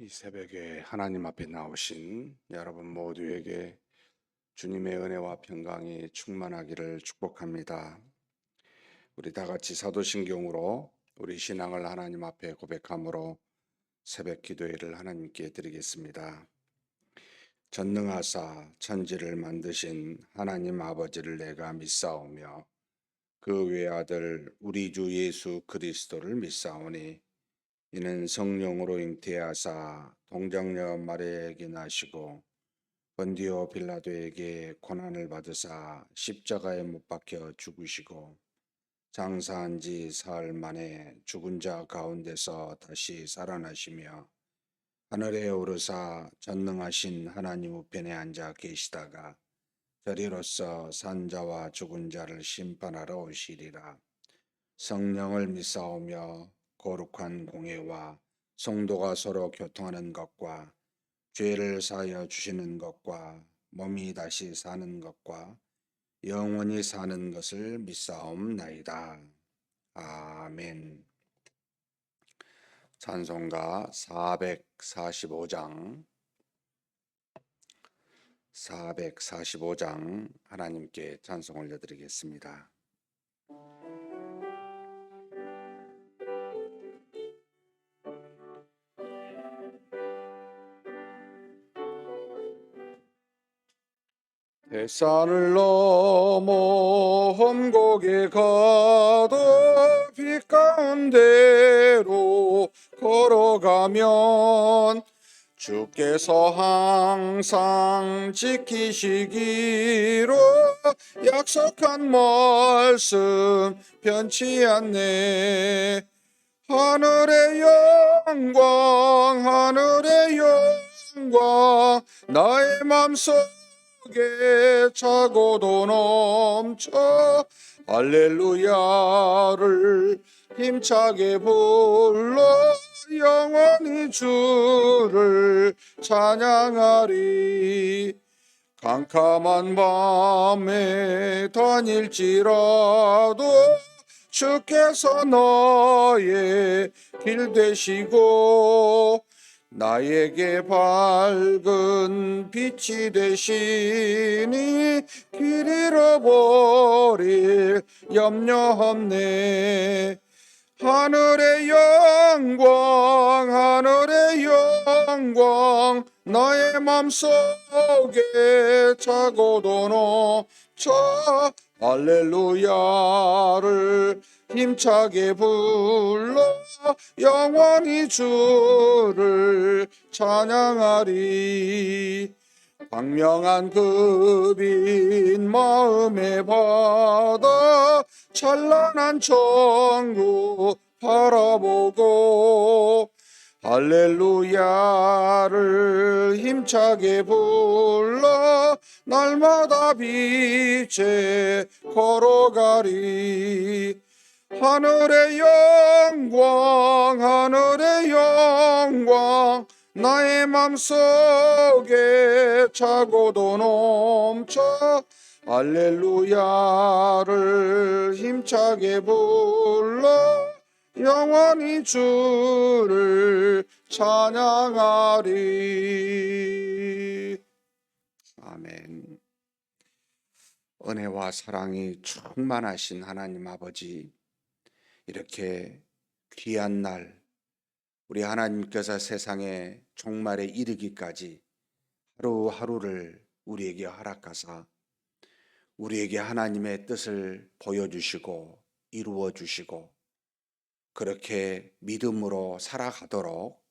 이 새벽에 하나님 앞에 나오신 여러분 모두에게 주님의 은혜와 평강이 충만하기를 축복합니다. 우리 다 같이 사도신경으로 우리 신앙을 하나님 앞에 고백함으로 새벽 기도회를 하나님께 드리겠습니다. 전능하사 천지를 만드신 하나님 아버지를 내가 믿사오며 그 외아들 우리 주 예수 그리스도를 믿사오니 이는 성령으로 잉태하사 동정녀 마리아에게 나시고 본디오 빌라도에게 고난을 받으사 십자가에 못 박혀 죽으시고 장사한 지 사흘 만에 죽은 자 가운데서 다시 살아나시며 하늘에 오르사 전능하신 하나님 우편에 앉아 계시다가 저리로서 산 자와 죽은 자를 심판하러 오시리라. 성령을 믿사오며 거룩한 공예와 성도가 서로 교통하는 것과 죄를 사하여 주시는 것과 몸이 다시 사는 것과 영원히 사는 것을 믿사옵나이다. 아멘. 찬송가 445장 하나님께 찬송 올려드리겠습니다. 대산을 넘어 험곡에 가도 빛 가운데로 걸어가면 주께서 항상 지키시기로 약속한 말씀 변치 않네. 하늘의 영광 나의 맘속에 차고도 넘쳐 할렐루야를 힘차게 불러 영원히 주를 찬양하리. 캄캄한 밤에 다닐지라도 주께서 너의 길 되시고 나에게 밝은 빛이 되시니 길 잃어버릴 염려 없네. 하늘의 영광 나의 맘속에 차고도 넘쳐 할렐루야를 힘차게 불러 영원히 주를 찬양하리. 광명한 그 빛 마음에 받아 찬란한 천국 바라보고 할렐루야를 힘차게 불러 날마다 빛에 걸어가리. 하늘의 영광 나의 맘속에 차고도 넘쳐 할렐루야를 힘차게 불러 영원히 주를 찬양하리. 아멘. 은혜와 사랑이 충만하신 하나님 아버지, 이렇게 귀한 날 우리 하나님께서 세상의 종말에 이르기까지 하루하루를 우리에게 허락하사 우리에게 하나님의 뜻을 보여주시고 이루어 주시고 그렇게 믿음으로 살아가도록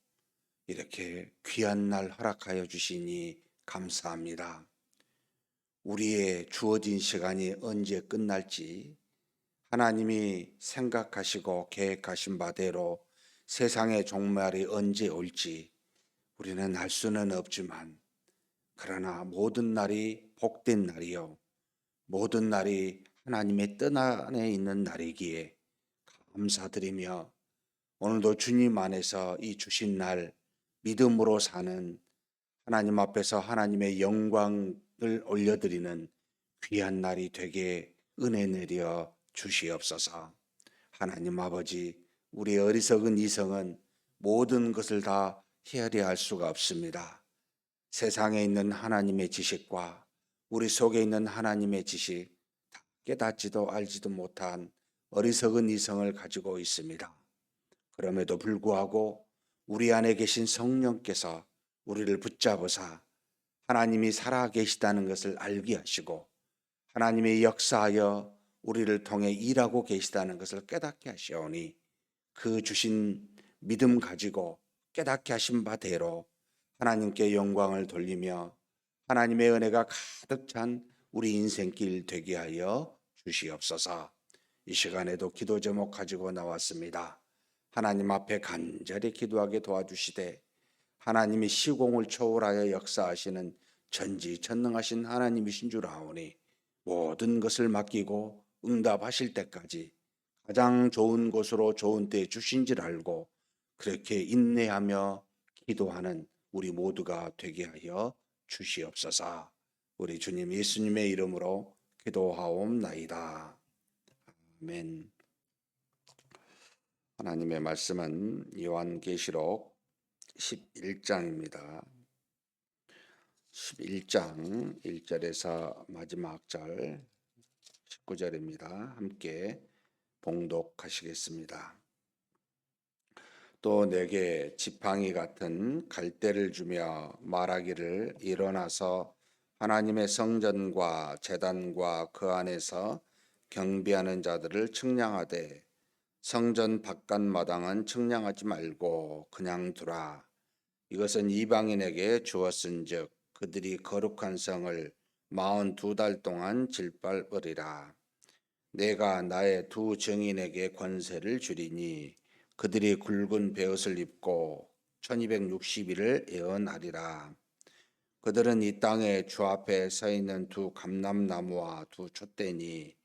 이렇게 귀한 날 허락하여 주시니 감사합니다. 우리의 주어진 시간이 언제 끝날지 하나님이 생각하시고 계획하신 바대로 세상의 종말이 언제 올지 우리는 알 수는 없지만, 그러나 모든 날이 복된 날이요 모든 날이 하나님의 뜻 안에 있는 날이기에 감사드리며 오늘도 주님 안에서 이 주신 날 믿음으로 사는, 하나님 앞에서 하나님의 영광을 올려드리는 귀한 날이 되게 은혜 내려 주시옵소서. 하나님 아버지, 우리의 어리석은 이성은 모든 것을 다 헤아려 할 수가 없습니다. 세상에 있는 하나님의 지식과 우리 속에 있는 하나님의 지식 다 깨닫지도 알지도 못한 어리석은 이성을 가지고 있습니다. 그럼에도 불구하고 우리 안에 계신 성령께서 우리를 붙잡으사 하나님이 살아 계시다는 것을 알게 하시고 하나님의 역사하여 우리를 통해 일하고 계시다는 것을 깨닫게 하시오니 그 주신 믿음 가지고 깨닫게 하신 바대로 하나님께 영광을 돌리며 하나님의 은혜가 가득 찬 우리 인생길 되게 하여 주시옵소서. 이 시간에도 기도 제목 가지고 나왔습니다. 하나님 앞에 간절히 기도하게 도와주시되 하나님이 시공을 초월하여 역사하시는 전지전능하신 하나님이신 줄 아오니 모든 것을 맡기고 응답하실 때까지 가장 좋은 곳으로 좋은 때에 주신 줄 알고 그렇게 인내하며 기도하는 우리 모두가 되게 하여 주시옵소서. 우리 주님 예수님의 이름으로 기도하옵나이다. 아멘. 하나님의 말씀은 요한계시록 11장입니다. 11장 1절에서 마지막 절 19절입니다. 함께 봉독하시겠습니다. 또 내게 지팡이 같은 갈대를 주며 말하기를 일어나서 하나님의 성전과 제단과 그 안에서 경배하는 자들을 측량하되 성전 바깥 마당은 측량하지 말고 그냥 두라. 이것은 이방인에게 주었은즉 그들이 거룩한 성을 42달 동안 질밟으리라. 내가 나의 두 증인에게 권세를 주리니 그들이 굵은 베옷을 입고 1260일을 예언하리라. 그들은 이 땅에 주 앞에 서 있는 두 감람나무와 두 촛대니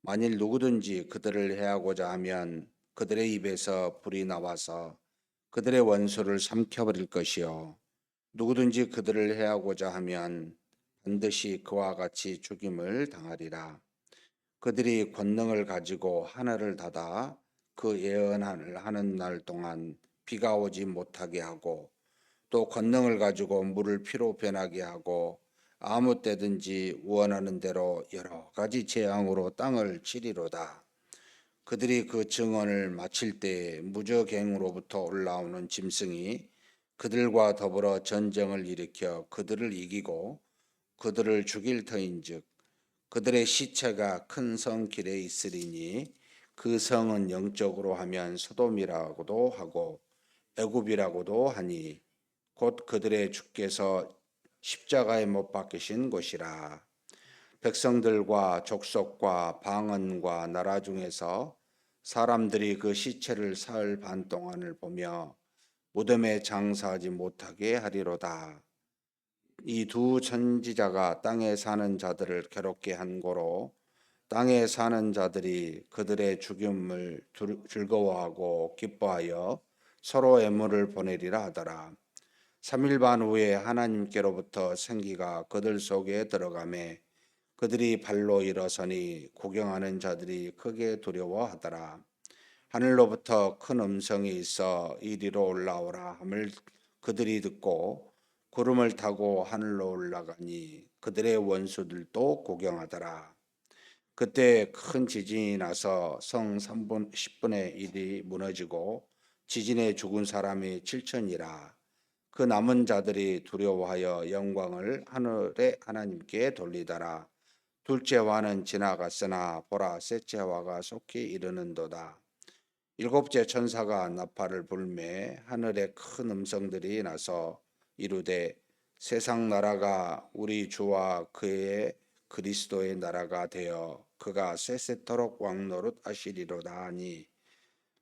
만일 누구든지 그들을 해하고자 하면 그들의 입에서 불이 나와서 그들의 원수를 삼켜버릴 것이요 누구든지 그들을 해하고자 하면 반드시 그와 같이 죽임을 당하리라. 그들이 권능을 가지고 하늘을 닫아 그 예언을 하는 날 동안 비가 오지 못하게 하고 또 권능을 가지고 물을 피로 변하게 하고 아무 때든지 원하는 대로 여러 가지 재앙으로 땅을 치리로다. 그들이 그 증언을 마칠 때에 무저갱으로부터 올라오는 짐승이 그들과 더불어 전쟁을 일으켜 그들을 이기고 그들을 죽일 터인즉 그들의 시체가 큰 성 길에 있으리니 그 성은 영적으로 하면 소돔이라고도 하고 애굽이라고도 하니 곧 그들의 주께서 십자가에 못 박히신 곳이라. 백성들과 족속과 방언과 나라 중에서 사람들이 그 시체를 사흘 반 동안을 보며 무덤에 장사하지 못하게 하리로다. 이 두 선지자가 땅에 사는 자들을 괴롭게 한 고로 땅에 사는 자들이 그들의 죽임을 즐거워하고 기뻐하여 서로 애물을 보내리라 하더라. 3일 반 후에 하나님께로부터 생기가 그들 속에 들어가매 그들이 발로 일어서니 구경하는 자들이 크게 두려워하더라. 하늘로부터 큰 음성이 있어 이리로 올라오라 함을 그들이 듣고 구름을 타고 하늘로 올라가니 그들의 원수들도 구경하더라. 그때 큰 지진이 나서 성 10분의 1이 무너지고 지진에 죽은 사람이 7천이라. 그 남은 자들이 두려워하여 영광을 하늘의 하나님께 돌리더라. 둘째 화는 지나갔으나 보라 셋째 화가 속히 이르는도다. 일곱째 천사가 나팔을 불매 하늘에 큰 음성들이 나서 이르되 세상 나라가 우리 주와 그의 그리스도의 나라가 되어 그가 세세토록 왕노릇 하시리로다 하니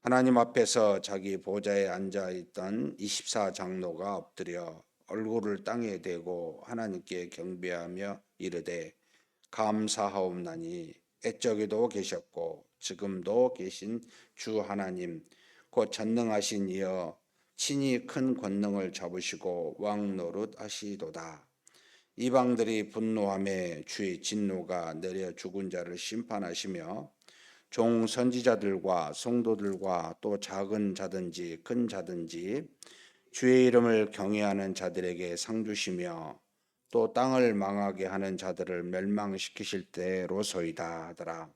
하나님 앞에서 자기 보좌에 앉아 있던 24장로가 엎드려 얼굴을 땅에 대고 하나님께 경배하며 이르되 감사하옵나니 애적에도 계셨고 지금도 계신 주 하나님 곧 전능하신 이여 친히 큰 권능을 잡으시고 왕 노릇 하시도다. 이방들이 분노함에 주의 진노가 내려 죽은 자를 심판하시며 종 선지자들과 성도들과 또 작은 자든지 큰 자든지 주의 이름을 경외하는 자들에게 상 주시며 또 땅을 망하게 하는 자들을 멸망시키실 때로소이다 하더라.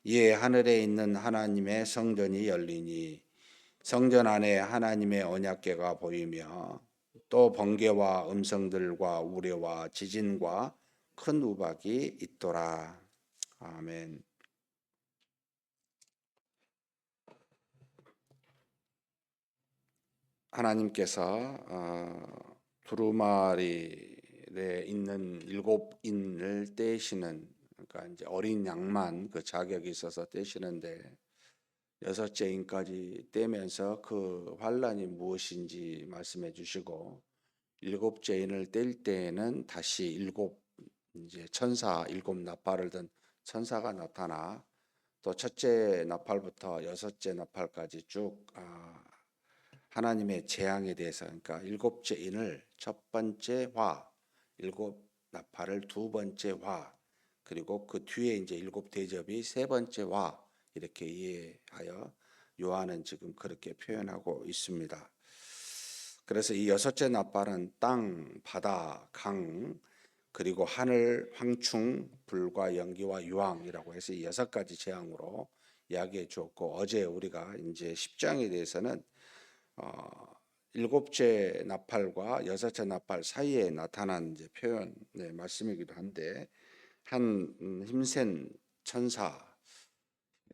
이에 하늘에 있는 하나님의 성전이 열리니 성전 안에 하나님의 언약궤가 보이며 또 번개와 음성들과 우레와 지진과 큰 우박이 있더라. 아멘. 하나님께서 두루마리에 있는 일곱 인을 떼시는, 그러니까 이제 어린 양만 그 자격이 있어서 떼시는데 여섯째 인까지 떼면서 그 환란이 무엇인지 말씀해 주시고, 일곱째 인을 뗄 때에는 다시 일곱 이제 천사, 일곱 나팔을 든 천사가 나타나 또 첫째 나팔부터 여섯째 나팔까지 쭉 하나님의 재앙에 대해서, 그러니까 일곱째 인을 첫 번째 화, 일곱 나팔을 두 번째 화, 그리고 그 뒤에 이제 일곱 대접이 세 번째 화, 이렇게 이해하여 요한은 지금 그렇게 표현하고 있습니다. 그래서 이 여섯째 나팔은 땅, 바다, 강, 그리고 하늘, 황충, 불과 연기와 유황이라고 해서 이 여섯 가지 재앙으로 이야기해 주었고, 어제 우리가 이제 10장에 대해서는 일곱째 나팔과 여섯째 나팔 사이에 나타난 이제 표현, 말씀이기도 한데, 한 힘센 천사,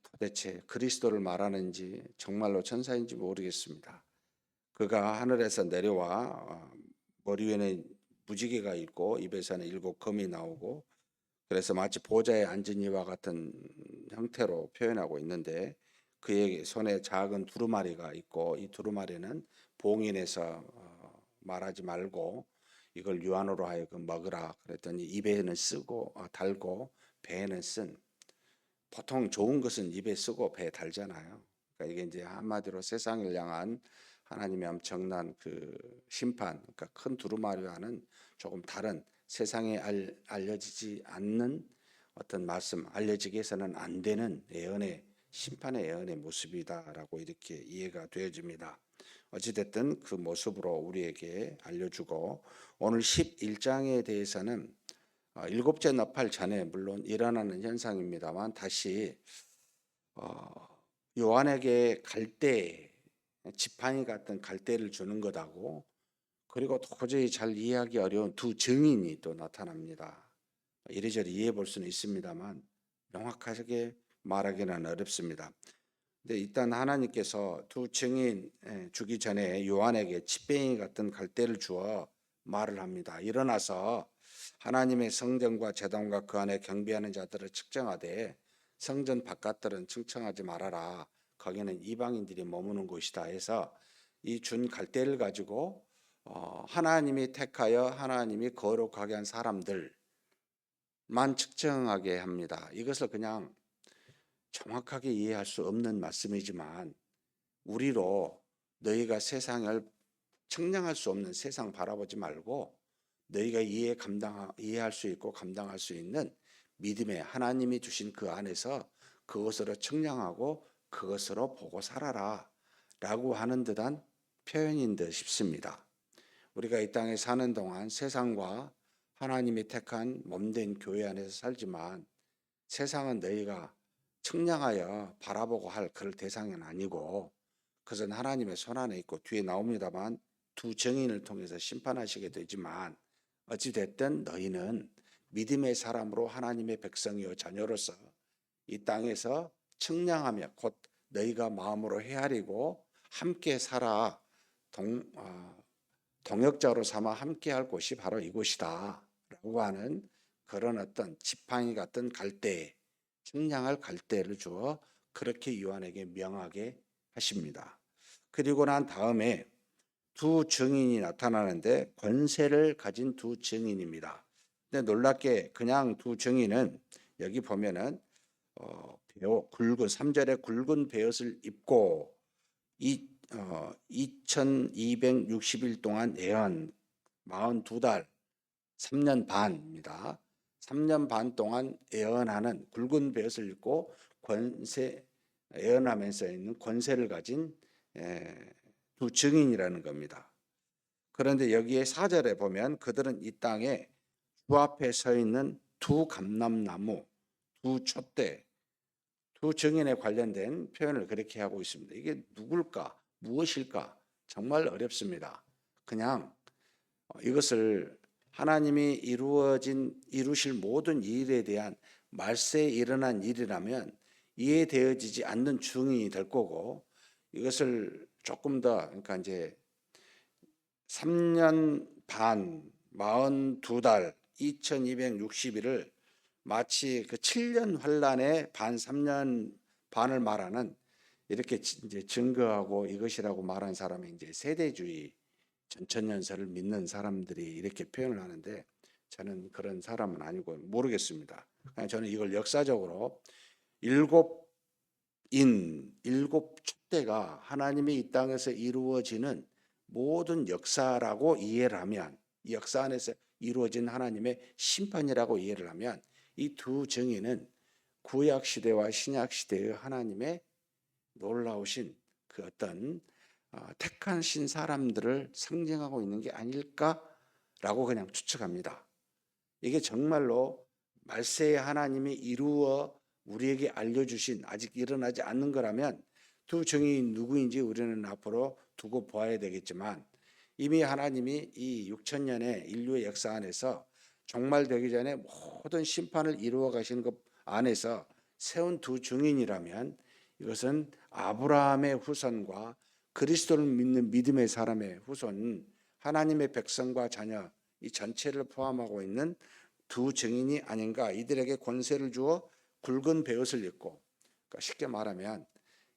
도대체 그리스도를 말하는지 정말로 천사인지 모르겠습니다. 그가 하늘에서 내려와 머리 위에는 무지개가 있고 입에서는 일곱 검이 나오고, 그래서 마치 보좌에 앉은 이와 같은 형태로 표현하고 있는데, 그의 손에 작은 두루마리가 있고 이 두루마리는 봉인해서 말하지 말고 이걸 유한으로 하여금 먹으라 그랬더니 입에는 쓰고 달고 배에는 쓴, 보통 좋은 것은 입에 쓰고 배에 달잖아요. 그러니까 이게 이제 한마디로 세상을 향한 하나님의 엄청난 그 심판, 그러니까 큰 두루마리와는 조금 다른, 세상에 알려지지 않는 어떤 말씀, 알려지게 해서는 안 되는 예언의, 심판의 예언의 모습이다라고 이렇게 이해가 되어집니다. 어찌됐든 그 모습으로 우리에게 알려주고, 오늘 11장에 대해서는 일곱째 나팔 전에 물론 일어나는 현상입니다만, 다시 요한에게 갈대, 지팡이 같은 갈대를 주는 것하고, 그리고 도저히 잘 이해하기 어려운 두 증인이 또 나타납니다. 이리저리 이해해 볼 수는 있습니다만 명확하게 말하기는 어렵습니다. 근데 일단 하나님께서 두 증인 주기 전에 요한에게 치뱅이 같은 갈대를 주어 말을 합니다. 일어나서 하나님의 성전과 제단과 그 안에 경배하는 자들을 측정하되 성전 바깥들은 측정하지 말아라. 거기는 이방인들이 머무는 곳이다 해서 이 준 갈대를 가지고 하나님이 택하여 하나님이 거룩하게 한 사람들만 측정하게 합니다. 이것을 그냥 정확하게 이해할 수 없는 말씀이지만, 우리로 너희가 세상을 측량할 수 없는 세상 바라보지 말고 너희가 이해할 수 있고 감당할 수 있는 믿음의 하나님이 주신 그 안에서 그것으로 측량하고 그것으로 보고 살아라 라고 하는 듯한 표현인 듯 싶습니다. 우리가 이 땅에 사는 동안 세상과 하나님이 택한 몸된 교회 안에서 살지만, 세상은 너희가 측량하여 바라보고 할 그럴 대상은 아니고, 그것은 하나님의 손안에 있고 뒤에 나옵니다만 두 증인을 통해서 심판하시게 되지만, 어찌됐든 너희는 믿음의 사람으로 하나님의 백성이요 자녀로서 이 땅에서 측량하며 곧 너희가 마음으로 헤아리고 함께 살아 동역자로 삼아 함께할 곳이 바로 이곳이다 라고 하는 그런 어떤 지팡이 같은 갈대, 측량할 갈대를 주어 그렇게 요한에게 명하게 하십니다. 그리고 난 다음에 두 증인이 나타나는데, 권세를 가진 두 증인입니다. 근데 놀랍게 그냥 두 증인은 여기 보면은 굵은 3절에 굵은 베옷을 입고 2260일 동안 예언 42달 3년 반입니다. 3년 반 동안 예언하는, 굵은 베옷을 입고 권세, 예언하면서 있는 권세를 가진 두 증인이라는 겁니다. 그런데 여기에 4절에 보면 그들은 이 땅에 주 앞에 서 있는 두 감람나무, 두 촛대, 두 증인에 관련된 표현을 그렇게 하고 있습니다. 이게 누굴까? 무엇일까? 정말 어렵습니다. 그냥 이것을 하나님이 이루실 모든 일에 대한 말세에 일어난 일이라면 이해되어지지 않는 증인이 될 거고, 이것을 조금 더, 그러니까 이제 3년 반, 42달, 2260일을 마치 그 7년 환란의 반, 3년 반을 말하는, 이렇게 이제 증거하고 이것이라고 말한 사람이 이제 세대주의 전천년설을 믿는 사람들이 이렇게 표현을 하는데, 저는 그런 사람은 아니고 모르겠습니다. 그냥 저는 이걸 역사적으로 일곱 촛대가 하나님이 이 땅에서 이루어지는 모든 역사라고 이해를 하면, 이 역사 안에서 이루어진 하나님의 심판이라고 이해를 하면, 이 두 정의는 구약 시대와 신약 시대의 하나님의 놀라우신 그 어떤 택하신 사람들을 상징하고 있는 게 아닐까라고 그냥 추측합니다. 이게 정말로 말세에 하나님이 이루어 우리에게 알려주신, 아직 일어나지 않는 거라면 두 증인이 누구인지 우리는 앞으로 두고 보아야 되겠지만, 이미 하나님이 이 6천년의 인류의 역사 안에서 종말되기 전에 모든 심판을 이루어 가시는 것 안에서 세운 두 증인이라면, 이것은 아브라함의 후손과 그리스도를 믿는 믿음의 사람의 후손, 하나님의 백성과 자녀, 이 전체를 포함하고 있는 두 증인이 아닌가. 이들에게 권세를 주어 굵은 베옷을 입고, 그러니까 쉽게 말하면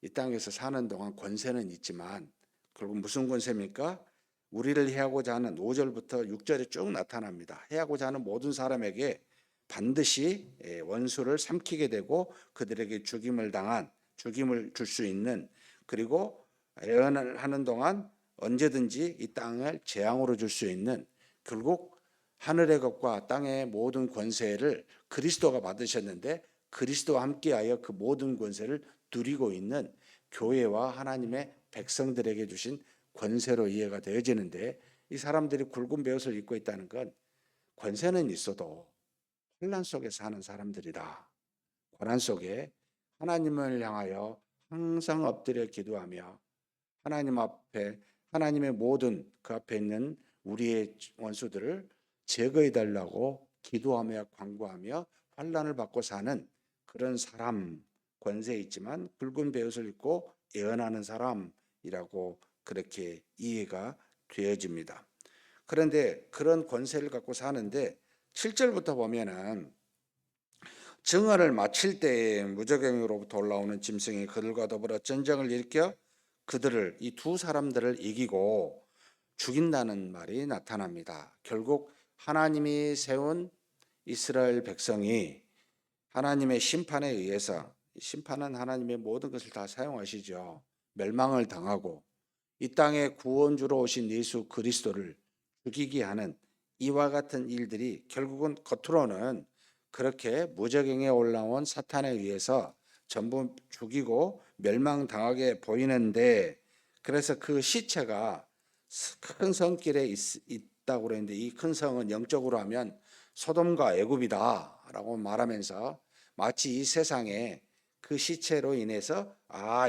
이 땅에서 사는 동안 권세는 있지만 결국 무슨 권세입니까? 우리를 해하고자 하는 5절부터 6절에 쭉 나타납니다. 해하고자 하는 모든 사람에게 반드시 원수를 삼키게 되고 그들에게 죽임을 줄 수 있는, 그리고 애언을 하는 동안 언제든지 이 땅을 재앙으로 줄 수 있는, 결국 하늘의 것과 땅의 모든 권세를 그리스도가 받으셨는데 그리스도와 함께하여 그 모든 권세를 누리고 있는 교회와 하나님의 백성들에게 주신 권세로 이해가 되어지는데, 이 사람들이 굵은 베옷을 입고 있다는 건 권세는 있어도 혼란 속에 사는 사람들이다. 고난 속에 하나님을 향하여 항상 엎드려 기도하며 하나님 앞에, 하나님의 모든 그 앞에 있는 우리의 원수들을 제거해 달라고 기도하며 간구하며 환난을 받고 사는 그런 사람, 권세 있지만 굵은 베옷을 입고 예언하는 사람이라고 그렇게 이해가 되어집니다. 그런데 그런 권세를 갖고 사는데 7절부터 보면은 증언을 마칠 때에 무저갱으로부터 올라오는 짐승이 그들과 더불어 전쟁을 일으켜 그들을, 이 두 사람들을 이기고 죽인다는 말이 나타납니다. 결국 하나님이 세운 이스라엘 백성이 하나님의 심판에 의해서, 심판은 하나님의 모든 것을 다 사용하시죠. 멸망을 당하고 이 땅에 구원주로 오신 예수 그리스도를 죽이게 하는 이와 같은 일들이 결국은 겉으로는 그렇게 무저갱에 올라온 사탄에 의해서 전부 죽이고 멸망당하게 보이는데, 그래서 그 시체가 큰 성길에 있다고 그랬는데, 이 큰 성은 영적으로 하면 소돔과 애굽이다라고 말하면서 마치 이 세상에 그 시체로 인해서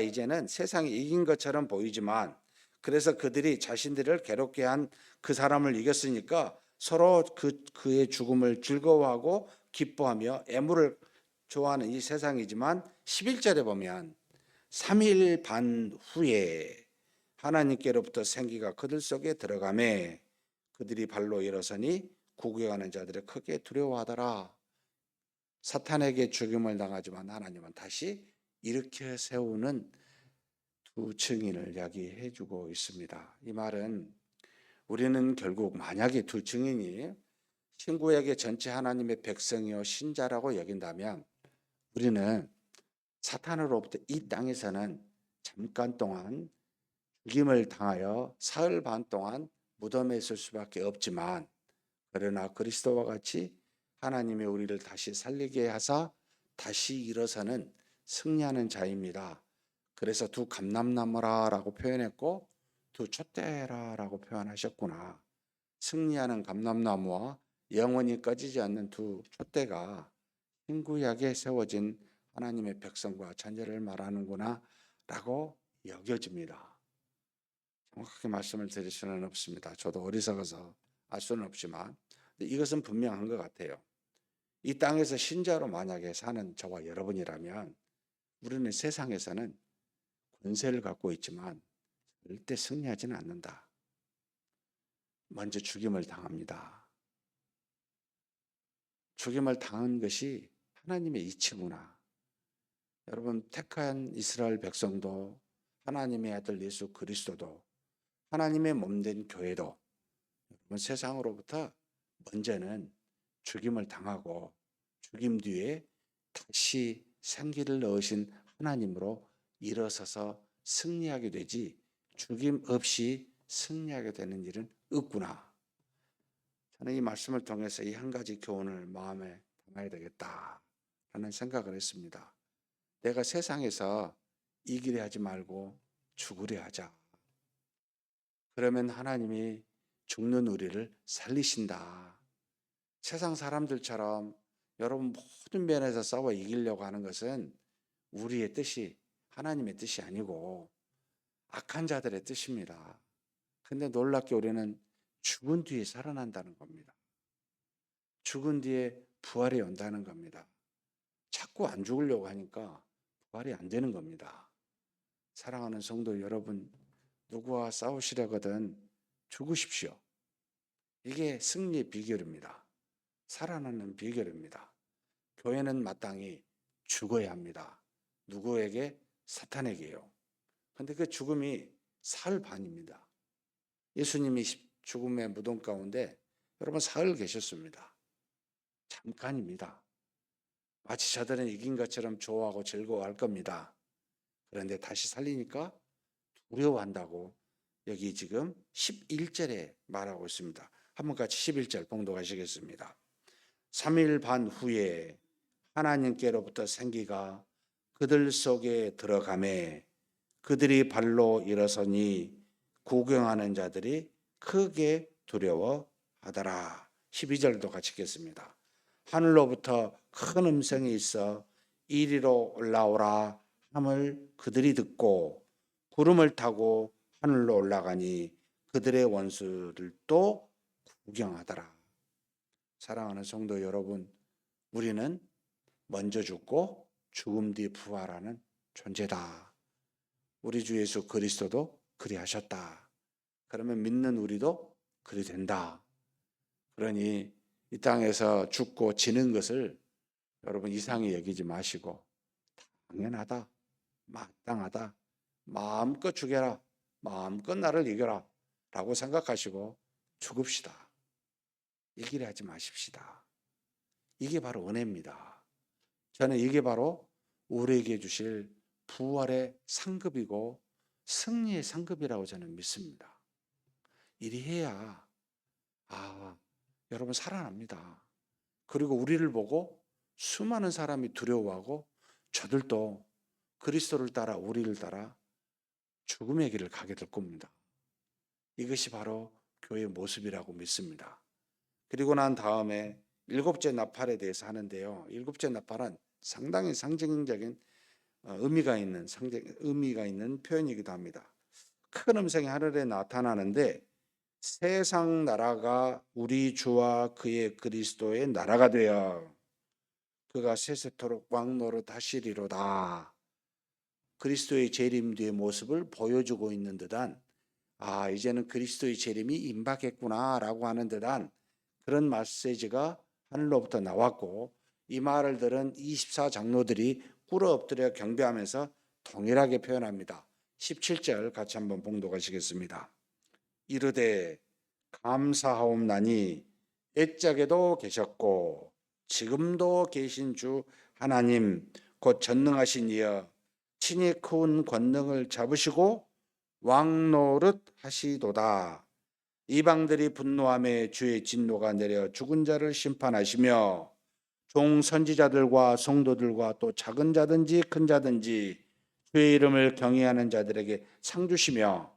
이제는 세상이 이긴 것처럼 보이지만, 그래서 그들이 자신들을 괴롭게 한 그 사람을 이겼으니까 서로 그의 죽음을 즐거워하고 기뻐하며 애물을 좋아하는 이 세상이지만, 11절에 보면 3일 반 후에 하나님께로부터 생기가 그들 속에 들어가매 그들이 발로 일어서니 구경하는 자들을 크게 두려워하더라. 사탄에게 죽임을 당하지만 하나님은 다시 일으켜 세우는 두 증인을 이야기해 주고 있습니다. 이 말은 우리는 결국 만약에 두 증인이 친구에게 전체 하나님의 백성이요 신자라고 여긴다면, 우리는 사탄으로부터 이 땅에서는 잠깐 동안 죽임을 당하여 사흘 반 동안 무덤에 있을 수밖에 없지만, 그러나 그리스도와 같이 하나님이 우리를 다시 살리게 하사 다시 일어서는 승리하는 자입니다. 그래서 두 감람나무라라고 표현했고 두 촛대라라고 표현하셨구나. 승리하는 감람나무와 영원히 꺼지지 않는 두 촛대가 신구약에 세워진 하나님의 백성과 자녀를 말하는구나 라고 여겨집니다. 정확하게 말씀을 드릴 수는 없습니다. 저도 어리석어서 알 수는 없지만 이것은 분명한 것 같아요. 이 땅에서 신자로 만약에 사는 저와 여러분이라면 우리는 세상에서는 권세를 갖고 있지만 절대 승리하지는 않는다. 먼저 죽임을 당합니다. 죽임을 당한 것이 하나님의 이치구나. 여러분, 택한 이스라엘 백성도 하나님의 아들 예수 그리스도도 하나님의 몸된 교회도 여러분 세상으로부터 먼저는 죽임을 당하고 죽임 뒤에 다시 생기를 넣으신 하나님으로 일어서서 승리하게 되지 죽임 없이 승리하게 되는 일은 없구나. 저는 이 말씀을 통해서 이 한 가지 교훈을 마음에 담아야 되겠다라는 생각을 했습니다. 내가 세상에서 이기려 하지 말고 죽으려 하자. 그러면 하나님이 죽는 우리를 살리신다. 세상 사람들처럼 여러분 모든 면에서 싸워 이기려고 하는 것은 우리의 뜻이 하나님의 뜻이 아니고 악한 자들의 뜻입니다. 근데 놀랍게 우리는 죽은 뒤에 살아난다는 겁니다. 죽은 뒤에 부활이 온다는 겁니다. 자꾸 안 죽으려고 하니까 부활이 안 되는 겁니다. 사랑하는 성도 여러분, 누구와 싸우시려거든 죽으십시오. 이게 승리의 비결입니다. 살아나는 비결입니다. 교회는 마땅히 죽어야 합니다. 누구에게? 사탄에게요. 그런데 그 죽음이 사흘 반입니다. 예수님이 죽음의 무덤 가운데 여러분 사흘 계셨습니다. 잠깐입니다. 마치 저들은 이긴 것처럼 좋아하고 즐거워할 겁니다. 그런데 다시 살리니까 두려워한다고 여기 지금 11절에 말하고 있습니다. 한번 같이 11절 봉독하시겠습니다. 3일 반 후에 하나님께로부터 생기가 그들 속에 들어가매 그들이 발로 일어서니 구경하는 자들이 크게 두려워하더라. 12절도 같이 읽겠습니다. 하늘로부터 큰 음성이 있어 이리로 올라오라 함을 그들이 듣고 구름을 타고 하늘로 올라가니 그들의 원수들도 구경하더라. 사랑하는 성도 여러분, 우리는 먼저 죽고 죽음 뒤 부활하는 존재다. 우리 주 예수 그리스도도 그리하셨다. 그러면 믿는 우리도 그리 된다. 그러니 이 땅에서 죽고 지는 것을 여러분 이상히 여기지 마시고 당연하다, 마땅하다, 마음껏 죽여라, 마음껏 나를 이겨라 라고 생각하시고 죽읍시다. 이기려 하지 마십시다. 이게 바로 은혜입니다. 저는 이게 바로 우리에게 주실 부활의 상급이고 승리의 상급이라고 저는 믿습니다. 이리 해야 여러분 살아납니다. 그리고 우리를 보고 수많은 사람이 두려워하고 저들도 그리스도를 따라 우리를 따라 죽음의 길을 가게 될 겁니다. 이것이 바로 교회의 모습이라고 믿습니다. 그리고 난 다음에 일곱째 나팔에 대해서 하는데요. 일곱째 나팔은 상당히 상징적인 의미가 있는 표현이기도 합니다. 큰 음성이 하늘에 나타나는데 세상 나라가 우리 주와 그의 그리스도의 나라가 되어 그가 세세토록 왕노릇 하시리로다. 그리스도의 재림 뒤의 모습을 보여주고 있는 듯한 이제는 그리스도의 재림이 임박했구나라고 하는 듯한 그런 메시지가 하늘로부터 나왔고 이 말을 들은 24장로들이 꿇어 엎드려 경배하면서 동일하게 표현합니다. 17절 같이 한번 봉독하시겠습니다. 이르되 감사하옵나니 옛적에도 계셨고 지금도 계신 주 하나님 곧 전능하신 이여 친히 큰 권능을 잡으시고 왕노릇 하시도다. 이방들이 분노하며 주의 진노가 내려 죽은 자를 심판하시며 종 선지자들과 성도들과 또 작은 자든지 큰 자든지 주의 이름을 경외하는 자들에게 상 주시며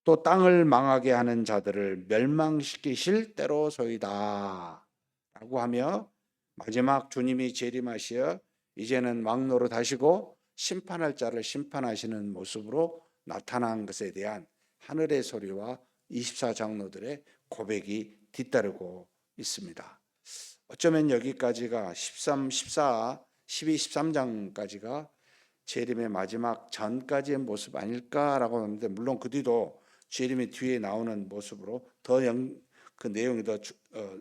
또 땅을 망하게 하는 자들을 멸망시키실 때로소이다 라고 하며 마지막 주님이 재림하시어 이제는 왕노릇 하시고 심판할 자를 심판하시는 모습으로 나타난 것에 대한 하늘의 소리와 24장로들의 고백이 뒤따르고 있습니다. 어쩌면 여기까지가 13, 14, 12, 13장까지가 재림의 마지막 전까지의 모습 아닐까라고 하는데, 물론 그 뒤도 재림의 뒤에 나오는 모습으로 그 내용이 더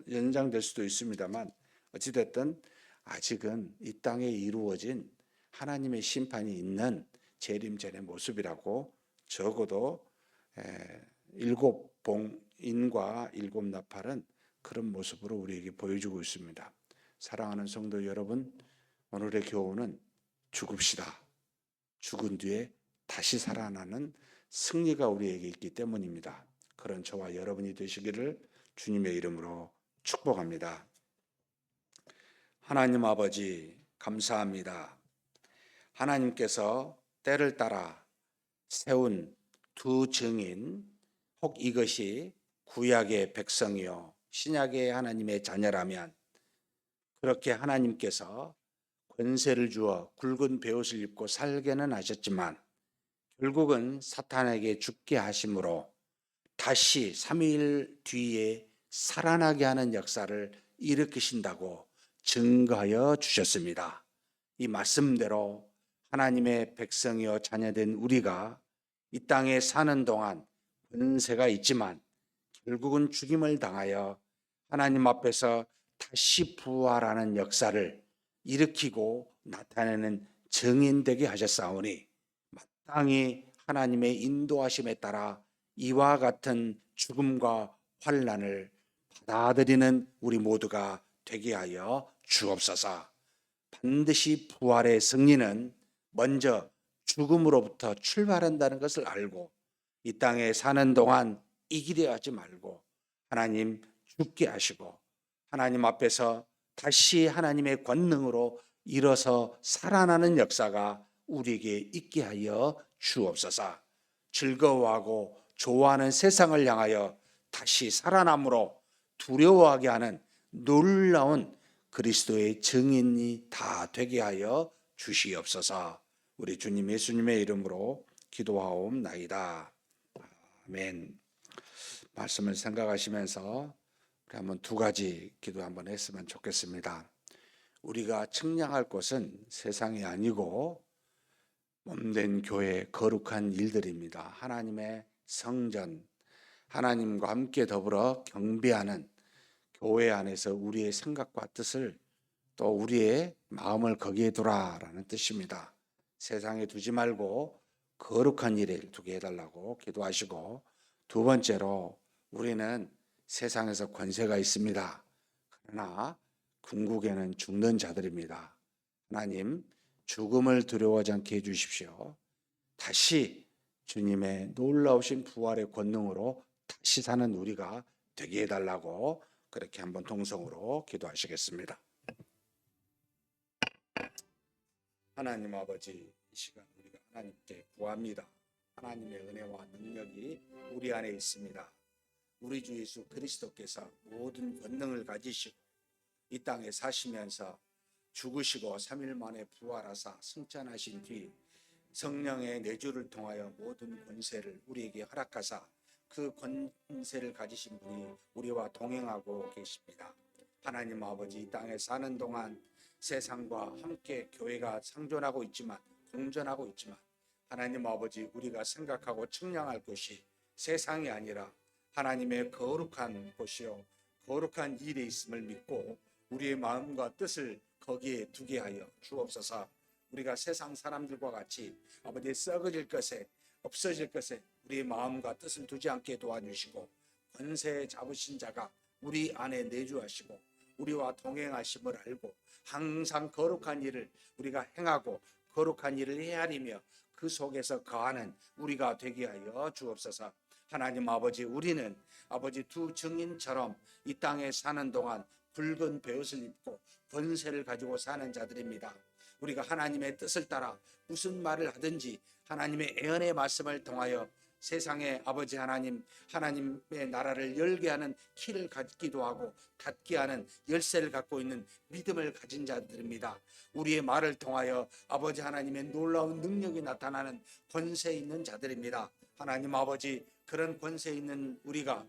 연장될 수도 있습니다만, 어찌됐든 아직은 이 땅에 이루어진 하나님의 심판이 있는 재림 전의 모습이라고 적어도 일곱 봉인과 일곱 나팔은 그런 모습으로 우리에게 보여주고 있습니다. 사랑하는 성도 여러분, 오늘의 교훈은 죽읍시다. 죽은 뒤에 다시 살아나는 승리가 우리에게 있기 때문입니다. 그런 저와 여러분이 되시기를 주님의 이름으로 축복합니다. 하나님 아버지, 감사합니다. 하나님께서 때를 따라 세운 두 증인, 혹 이것이 구약의 백성이요 신약의 하나님의 자녀라면, 그렇게 하나님께서 권세를 주어 굵은 베옷을 입고 살게는 하셨지만 결국은 사탄에게 죽게 하심으로 다시 3일 뒤에 살아나게 하는 역사를 일으키신다고 증거하여 주셨습니다. 이 말씀대로 하나님의 백성이여 자녀된 우리가 이 땅에 사는 동안 권세가 있지만 결국은 죽임을 당하여 하나님 앞에서 다시 부활하는 역사를 일으키고 나타내는 증인되게 하셨사오니 마땅히 하나님의 인도하심에 따라 이와 같은 죽음과 환난을 받아들이는 우리 모두가 되게 하여 주옵소서. 반드시 부활의 승리는 먼저 죽음으로부터 출발한다는 것을 알고 이 땅에 사는 동안 이기려 하지 말고 하나님 죽게 하시고 하나님 앞에서 다시 하나님의 권능으로 일어서 살아나는 역사가 우리에게 있게 하여 주옵소서. 즐거워하고 좋아하는 세상을 향하여 다시 살아남으로 두려워하게 하는 놀라운 그리스도의 증인이 다 되게 하여 주시옵소서. 우리 주님 예수님의 이름으로 기도하옵나이다. 아멘. 말씀을 생각하시면서 우리 한번 두 가지 기도 한번 했으면 좋겠습니다. 우리가 측량할 것은 세상이 아니고 몸된 교회 거룩한 일들입니다. 하나님의 성전, 하나님과 함께 더불어 경배하는 교회 안에서 우리의 생각과 뜻을 또 우리의 마음을 거기에 두라라는 뜻입니다. 세상에 두지 말고 거룩한 일에 두게 해달라고 기도하시고, 두 번째로 우리는 세상에서 권세가 있습니다. 그러나 궁극에는 죽는 자들입니다. 하나님, 죽음을 두려워하지 않게 해주십시오. 다시 주님의 놀라우신 부활의 권능으로 다시 사는 우리가 되게 해달라고 그렇게 한번 동성으로 기도하시겠습니다. 하나님 아버지, 이 시간 우리가 하나님께 구합니다. 하나님의 은혜와 능력이 우리 안에 있습니다. 우리 주 예수 그리스도께서 모든 권능을 가지시고 이 땅에 사시면서 죽으시고 3일 만에 부활하사 승천하신 뒤 성령의 내주를 통하여 모든 권세를 우리에게 허락하사 그 권세를 가지신 분이 우리와 동행하고 계십니다. 하나님 아버지, 이 땅에 사는 동안 세상과 함께 교회가 상존하고 있지만, 공존하고 있지만, 하나님 아버지, 우리가 생각하고 측량할 것이 세상이 아니라 하나님의 거룩한 곳이요 거룩한 일에 있음을 믿고 우리의 마음과 뜻을 거기에 두게 하여 주옵소서. 우리가 세상 사람들과 같이 아버지 썩어질 것에 없어질 것에 우리의 마음과 뜻을 두지 않게 도와주시고, 권세 잡으신 자가 우리 안에 내주하시고 우리와 동행하심을 알고 항상 거룩한 일을 우리가 행하고 거룩한 일을 헤아리며 그 속에서 거하는 우리가 되게 하여 주옵소서. 하나님 아버지, 우리는 아버지 두 증인처럼 이 땅에 사는 동안 붉은 베옷을 입고 권세를 가지고 사는 자들입니다. 우리가 하나님의 뜻을 따라 무슨 말을 하든지 하나님의 애언의 말씀을 통하여 세상에 아버지 하나님의 나라를 열게 하는 키를 갖기도 하고 닫게 하는 열쇠를 갖고 있는 믿음을 가진 자들입니다. 우리의 말을 통하여 아버지 하나님의 놀라운 능력이 나타나는 권세 있는 자들입니다. 하나님 아버지, 그런 권세 있는 우리가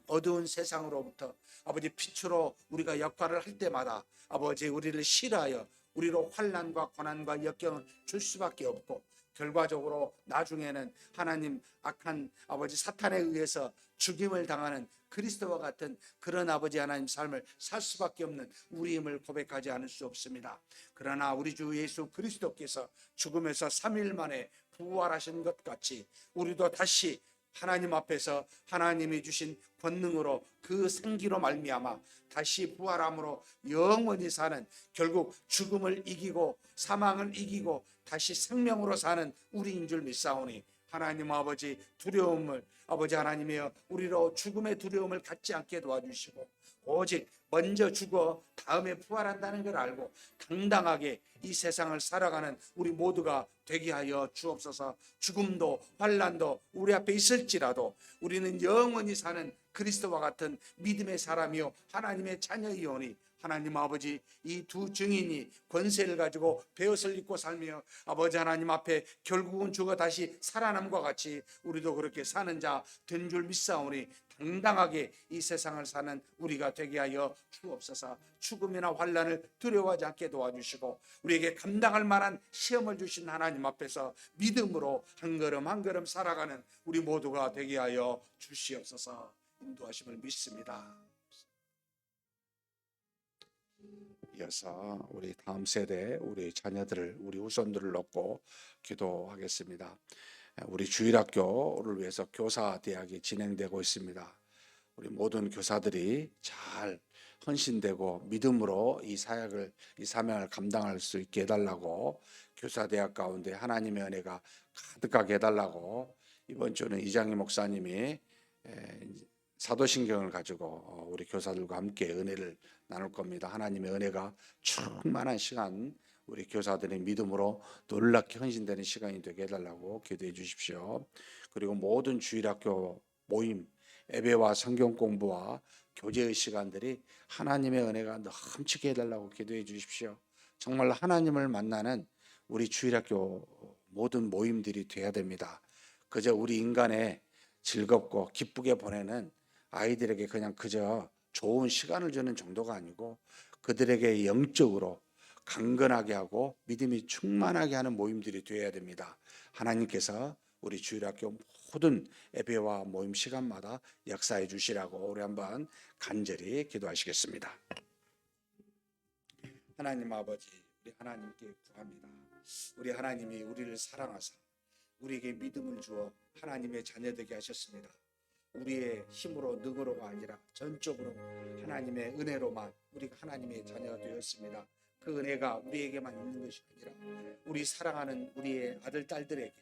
어두운 세상으로부터 아버지 빛으로 우리가 역할을 할 때마다 아버지 우리를 싫어하여 우리로 환난과 고난과 역경을 줄 수밖에 없고, 결과적으로 나중에는 하나님 악한 아버지 사탄에 의해서 죽임을 당하는 그리스도와 같은 그런 아버지 하나님 삶을 살 수밖에 없는 우리임을 고백하지 않을 수 없습니다. 그러나 우리 주 예수 그리스도께서 죽음에서 3일 만에 부활하신 것 같이 우리도 다시 하나님 앞에서 하나님이 주신 권능으로 그 생기로 말미암아 다시 부활함으로 영원히 사는, 결국 죽음을 이기고 사망을 이기고 다시 생명으로 사는 우리인 줄 믿사오니, 하나님 아버지 두려움을 아버지 하나님이여 우리로 죽음의 두려움을 갖지 않게 도와주시고, 오직 먼저 죽어 다음에 부활한다는 걸 알고 당당하게 이 세상을 살아가는 우리 모두가 되게 하여 주옵소서. 죽음도 환난도 우리 앞에 있을지라도 우리는 영원히 사는 그리스도와 같은 믿음의 사람이요 하나님의 자녀이오니, 하나님 아버지 이 두 증인이 권세를 가지고 베옷을 입고 살며 아버지 하나님 앞에 결국은 죽어 다시 살아남과 같이 우리도 그렇게 사는 자 된 줄 믿사오니, 당당하게 이 세상을 사는 우리가 되게 하여 주옵소서. 죽음이나 환난을 두려워하지 않게 도와주시고 우리에게 감당할 만한 시험을 주신 하나님 앞에서 믿음으로 한 걸음 한 걸음 살아가는 우리 모두가 되게 하여 주시옵소서. 인도하심을 믿습니다. 이어서 우리 다음 세대, 우리 자녀들을, 우리 후손들을 놓고 기도하겠습니다. 우리 주일학교를 위해서 교사대학이 진행되고 있습니다. 우리 모든 교사들이 잘 헌신되고 믿음으로 이 사역을, 이 사명을 감당할 수 있게 해달라고, 교사대학 가운데 하나님의 은혜가 가득하게 해달라고 이번 주는 이장희 목사님이 사도신경을 가지고 우리 교사들과 함께 은혜를 나눌 겁니다. 하나님의 은혜가 충만한 시간, 우리 교사들의 믿음으로 놀랍게 헌신되는 시간이 되게 해달라고 기도해 주십시오. 그리고 모든 주일학교 모임, 예배와 성경 공부와 교제의 시간들이 하나님의 은혜가 넘치게 해달라고 기도해 주십시오. 정말 하나님을 만나는 우리 주일학교 모든 모임들이 돼야 됩니다. 그저 우리 인간의 즐겁고 기쁘게 보내는 아이들에게 그저 좋은 시간을 주는 정도가 아니고, 그들에게 영적으로 강건하게 하고 믿음이 충만하게 하는 모임들이 되어야 됩니다. 하나님께서 우리 주일학교 모든 예배와 모임 시간마다 역사해 주시라고 우리 한번 간절히 기도하시겠습니다. 하나님 아버지, 우리 하나님께 구합니다. 우리 하나님이 우리를 사랑하사 우리에게 믿음을 주어 하나님의 자녀 되게 하셨습니다. 우리의 힘으로 능으로가 아니라 전적으로 하나님의 은혜로만 우리가 하나님의 자녀가 되었습니다. 그 은혜가 우리에게만 있는 것이 아니라 우리 사랑하는 우리의 아들 딸들에게,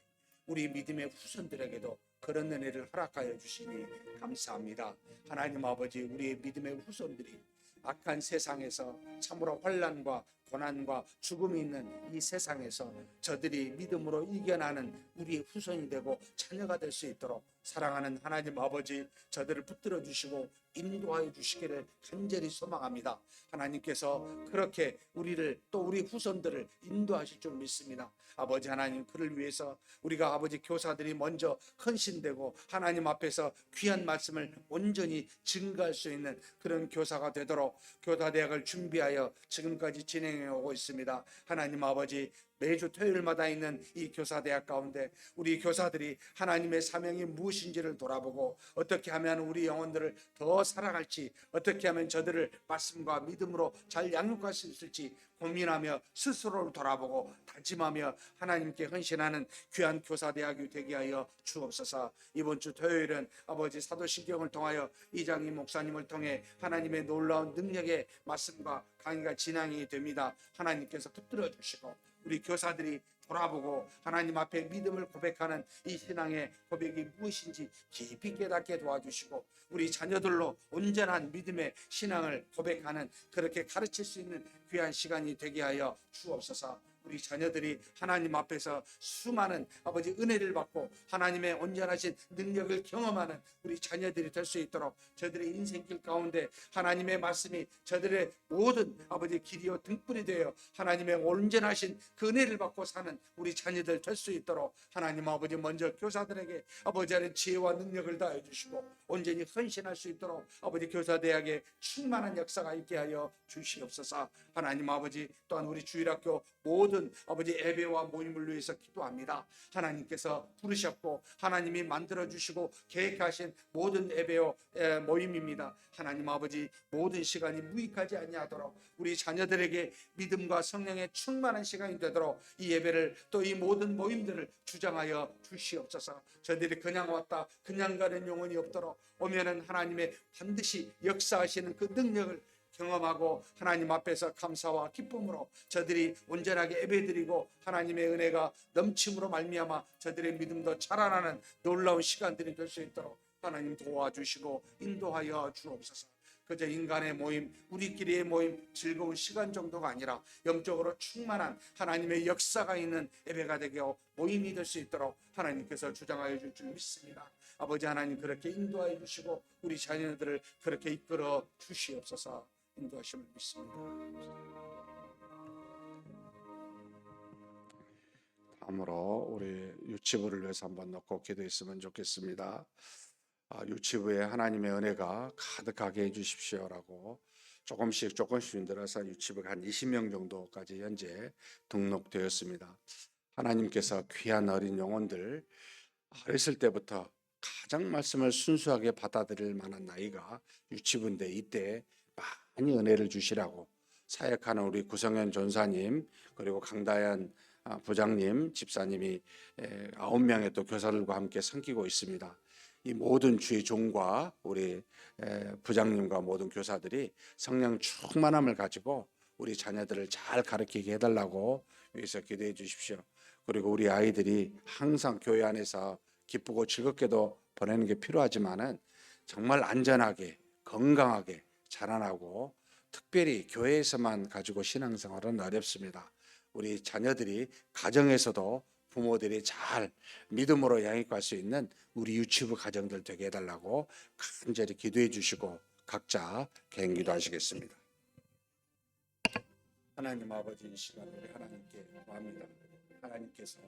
우리 믿음의 후손들에게도 그런 은혜를 허락하여 주시니 감사합니다. 하나님 아버지, 우리의 믿음의 후손들이 악한 세상에서 참으로 환난과 고난과 죽음이 있는 이 세상에서 저들이 믿음으로 이겨나는 우리의 후손이 되고 자녀가 될 수 있도록 사랑하는 하나님 아버지, 저들을 붙들어 주시고 인도하여 주시기를 간절히 소망합니다. 하나님께서 그렇게 우리를, 또 우리 후손들을 인도하실 줄 믿습니다. 아버지 하나님, 그를 위해서 우리가 아버지 교사들이 먼저 헌신되고 하나님 앞에서 귀한 말씀을 온전히 증거할 수 있는 그런 교사가 되도록 교사대학을 준비하여 지금까지 진행해 오고 있습니다. 하나님 아버지, 매주 토요일마다 있는 이 교사대학 가운데 우리 교사들이 하나님의 사명이 무엇인지를 돌아보고 어떻게 하면 우리 영혼들을 더 사랑할지, 어떻게 하면 저들을 말씀과 믿음으로 잘 양육할 수 있을지 고민하며 스스로를 돌아보고 다짐하며 하나님께 헌신하는 귀한 교사대학이 되게 하여 주옵소서. 이번 주 토요일은 아버지 사도신경을 통하여 이장희 목사님을 통해 하나님의 놀라운 능력의 말씀과 강의가 진행이 됩니다. 하나님께서 붙들어 주시고 우리 교사들이 돌아보고 하나님 앞에 믿음을 고백하는 이 신앙의 고백이 무엇인지 깊이 깨닫게 도와주시고 우리 자녀들로 온전한 믿음의 신앙을 고백하는, 그렇게 가르칠 수 있는 귀한 시간이 되게 하여 주옵소서. 우리 자녀들이 하나님 앞에서 수많은 아버지 은혜를 받고 하나님의 온전하신 능력을 경험하는 우리 자녀들이 될 수 있도록 저들의 인생길 가운데 하나님의 말씀이 저들의 모든 아버지 길이요 등불이 되어 하나님의 온전하신 그 은혜를 받고 사는 우리 자녀들 될 수 있도록 하나님 아버지 먼저 교사들에게 아버지 하나님 지혜와 능력을 다해 주시고 온전히 헌신할 수 있도록 아버지 교사대학에 충만한 역사가 있게 하여 주시옵소서. 하나님 아버지 또한 우리 주일학교 모든 아버지 예배와 모임을 위해서 기도합니다. 하나님께서 부르셨고 하나님이 만들어 주시고 계획하신 모든 예배와 모임입니다. 하나님 아버지 모든 시간이 무익하지 아니하도록 우리 자녀들에게 믿음과 성령의 충만한 시간이 되도록 이 예배를 또 이 모든 모임들을 주장하여 주시옵소서. 저들이 그냥 왔다 그냥 가는 영혼이 없도록 오면은 하나님의 반드시 역사하시는 그 능력을 경험하고 하나님 앞에서 감사와 기쁨으로 저들이 온전하게 예배드리고 하나님의 은혜가 넘침으로 말미암아 저들의 믿음도 자라나는 놀라운 시간들이 될 수 있도록 하나님 도와주시고 인도하여 주옵소서. 그저 인간의 모임, 우리끼리의 모임, 즐거운 시간 정도가 아니라 영적으로 충만한 하나님의 역사가 있는 예배가 되게 모임이 될 수 있도록 하나님께서 주장하여 줄 줄 믿습니다. 아버지 하나님 그렇게 인도하여 주시고 우리 자녀들을 그렇게 이끌어 주시옵소서. 인도하심을 믿습니다. 다음으로 우리 유치부를 위해서 한번 놓고 기도했으면 좋겠습니다. 유치부에 하나님의 은혜가 가득하게 해주십시오라고 조금씩 힘들어서 유치부가 한 20명 정도까지 현재 등록되었습니다. 하나님께서 귀한 어린 영혼들 어렸을 때부터 가장 말씀을 순수하게 받아들일 만한 나이가 유치부인데 이때 많이 은혜를 주시라고 사역하는 우리 구성현 전사님 그리고 강다현 부장님 집사님이 9명의 또 교사들과 함께 섬기고 있습니다. 이 모든 주의 종과 우리 부장님과 모든 교사들이 성령 충만함을 가지고 우리 자녀들을 잘 가르치게 해달라고 여기서 기도해 주십시오. 그리고 우리 아이들이 항상 교회 안에서 기쁘고 즐겁게도 보내는 게 필요하지만은 정말 안전하게 건강하게 자라나고 특별히 교회에서만 가지고 신앙생활은 어렵습니다. 우리 자녀들이 가정에서도 부모들이 잘 믿음으로 양육할 수 있는 우리 유치부 가정들 되게 해달라고 간절히 기도해 주시고 각자 개인기도 하시겠습니다. 하나님 아버지 이 시간 우리 하나님께 구합니다. 하나님께서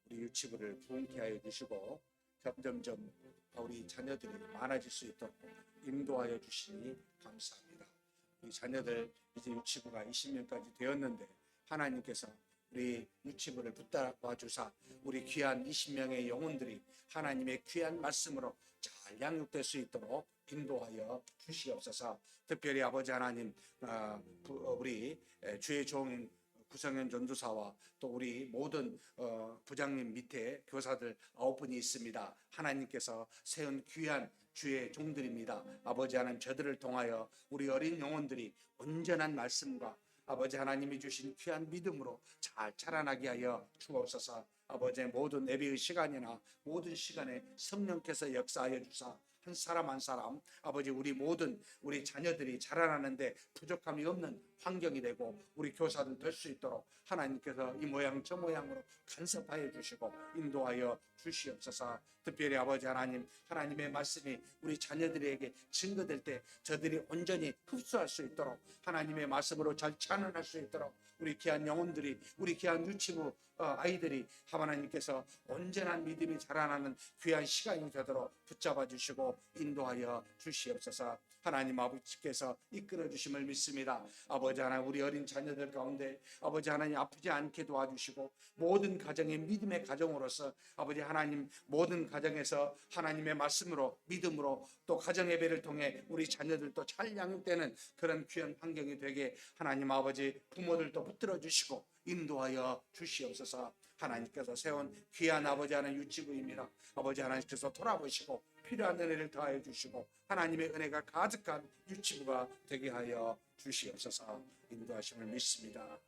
우리 유치부를 부흥케 하여 주시고 점점점 우리 자녀들이 많아질 수 있도록 인도하여 주시니 감사합니다. 우리 자녀들 이제 유치부가 20명까지 되었는데 하나님께서 우리 유치부를 붙잡아 주사 우리 귀한 20명의 영혼들이 하나님의 귀한 말씀으로 잘 양육될 수 있도록 인도하여 주시옵소서. 특별히 아버지 하나님 우리 주의 종인 구성현 전도사와 또 우리 모든 부장님 밑에 교사들 9분이 있습니다. 하나님께서 세운 귀한 주의 종들입니다. 아버지 하나님 저들을 통하여 우리 어린 영혼들이 온전한 말씀과 아버지 하나님이 주신 귀한 믿음으로 잘 자라나게 하여 주옵소서. 아버지의 모든 예배의 시간이나 모든 시간에 성령께서 역사하여 주사 한 사람 한 사람 아버지 우리 모든 우리 자녀들이 자라나는데 부족함이 없는 환경이 되고 우리 교사들 될 수 있도록 하나님께서 이 모양 저 모양으로 간섭하여 주시고 인도하여 주시옵소서. 특별히 아버지 하나님 하나님의 말씀이 우리 자녀들에게 증거될 때 저들이 온전히 흡수할 수 있도록 하나님의 말씀으로 잘 찬양할 수 있도록 우리 귀한 영혼들이 우리 귀한 유치부 아이들이 하나님께서 온전한 믿음이 자라나는 귀한 시간이 되도록 붙잡아 주시고 인도하여 주시옵소서. 하나님 아버지께서 이끌어 주심을 믿습니다. 아버지 하나님 우리 어린 자녀들 가운데 아버지 하나님 아프지 않게 도와주시고 모든 가정의 믿음의 가정으로서 아버지 하나님 모든 가정에서 하나님의 말씀으로 믿음으로 또 가정 예배를 통해 우리 자녀들도 잘 양육되는 그런 귀한 환경이 되게 하나님 아버지 부모들도 붙들어 주시고 인도하여 주시옵소서. 하나님께서 세운 귀한 아버지 하나님 유치부입니다. 아버지 하나님께서 돌아보시고 필요한 은혜를 더하여 주시고 하나님의 은혜가 가득한 유치부가 되게 하여 주시옵소서. 인도하심을 믿습니다.